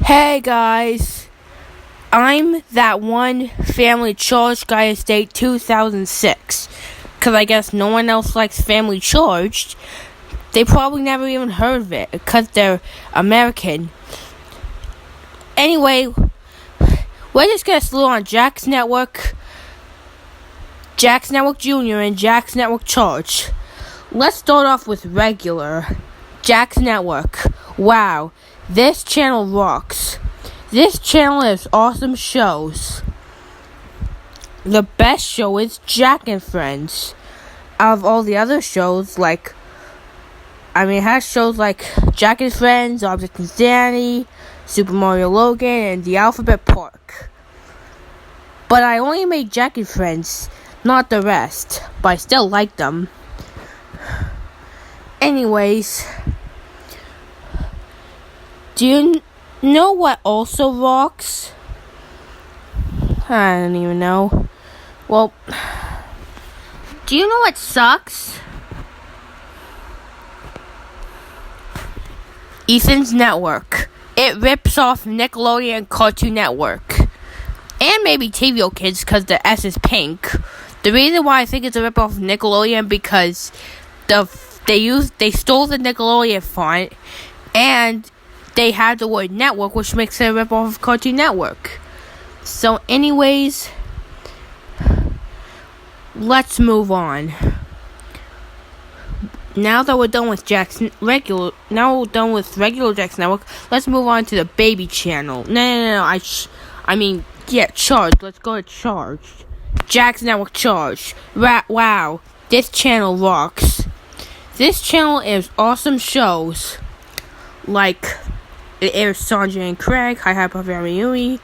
Hey guys, I'm that one Family Charged guy at State 2006. Because I guess no one else likes Family Charged. They probably never even heard of it because they're American. Anyway, we're just gonna slow on Jack's Network Jr. and Jack's Network Charged. Let's start off with regular Jack's Network. Wow, this channel rocks. This channel has awesome shows. The best show is Jack and Friends. Out of all the other shows, it has shows like Jack and Friends, Object Insanity, Super Mario Logan, and The Alphabet Park. But I only made Jack and Friends, not the rest, but I still like them. Anyways, do you know what also rocks? I don't even know. Well, do you know what sucks? Ethan's Network. It rips off Nickelodeon and Cartoon Network. And maybe TVO Kids because the S is pink. The reason why I think it's a rip off of Nickelodeon because they stole the Nickelodeon font and they had the word network, which makes it a rip off of Cartoon Network. So anyways, let's move on. Now that we're done with regular Jack's Network, let's move on to the baby channel. No. Charged. Let's go to Charged. Jack's Network Charged. Wow, this channel rocks. This channel airs awesome shows. Like, it airs Sanjay and Craig, Hi Puffy Yumi,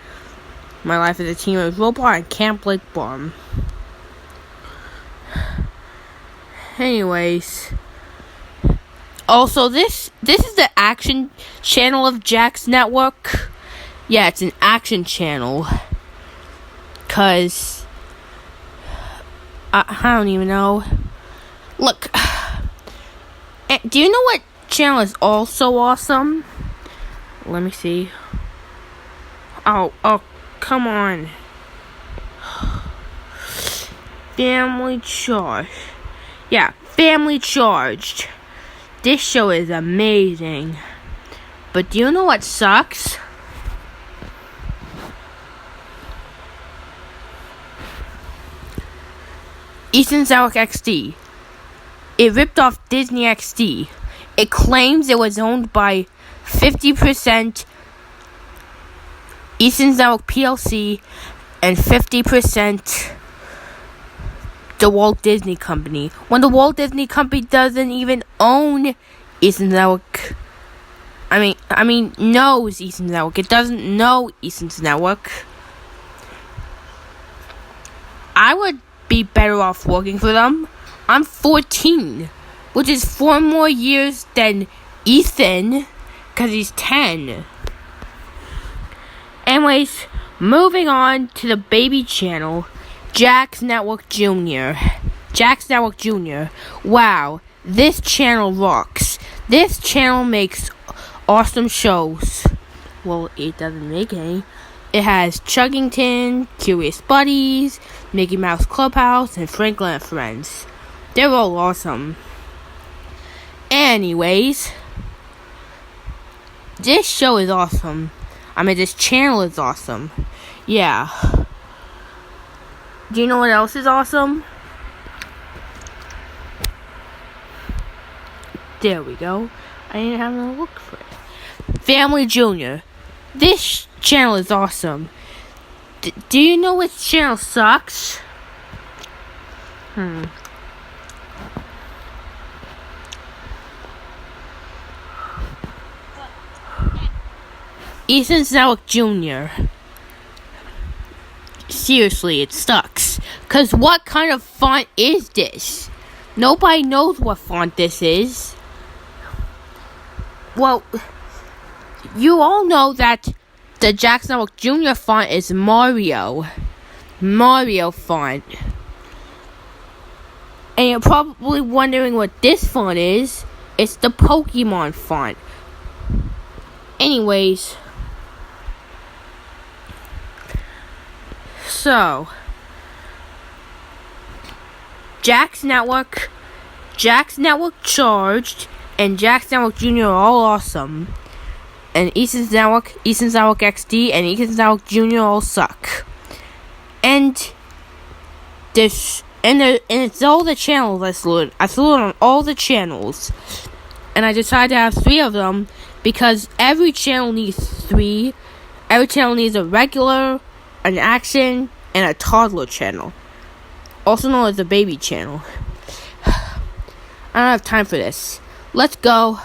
My Life as a Teenage Robot, and Camp Blake Bomb. Anyways, also this is the action channel of Jack's Network. Yeah, it's an action channel. Cause I don't even know. Look, do you know what channel is also awesome? Let me see. Oh, come on. Family Charged. Yeah, Family Charged. This show is amazing. But do you know what sucks? Ethan's Network XD. It ripped off Disney XD. It claims it was owned by 50% Ethan's Network PLC and 50% the Walt Disney Company. When the Walt Disney Company doesn't even own Ethan's Network. Knows Ethan's Network. It doesn't know Ethan's Network. I would be better off working for them. I'm 14, which is 4 more years than Ethan, because he's 10. Anyways, moving on to the baby channel, Jack's Network Jr. Jack's Network Jr. Wow, this channel rocks. This channel makes awesome shows. Well, it doesn't make any. It has Chuggington, Curious Buddies, Mickey Mouse Clubhouse, and Franklin and Friends. They're all awesome. Anyways, this show is awesome. This channel is awesome. Yeah. Do you know what else is awesome? There we go. I didn't have to look for it. Family Jr. This channel is awesome. Do you know which channel sucks? Ethan's Network Jr. Seriously, it sucks. Cause what kind of font is this? Nobody knows what font this is. Well, you all know that the Jack's Network Jr. font is Mario font. And you're probably wondering what this font is. It's the Pokemon font. Anyways, So, Jack's Network Charged, and Jack's Network Jr. are all awesome. And Ethan's Network XD, and Ethan's Network Jr. all suck. And it's all the channels I slewed. I slewed on all the channels. And I decided to have 3 of them because every channel needs 3. Every channel needs a regular, an action, and a toddler channel. Also known as the baby channel. I don't have time for this. Let's go.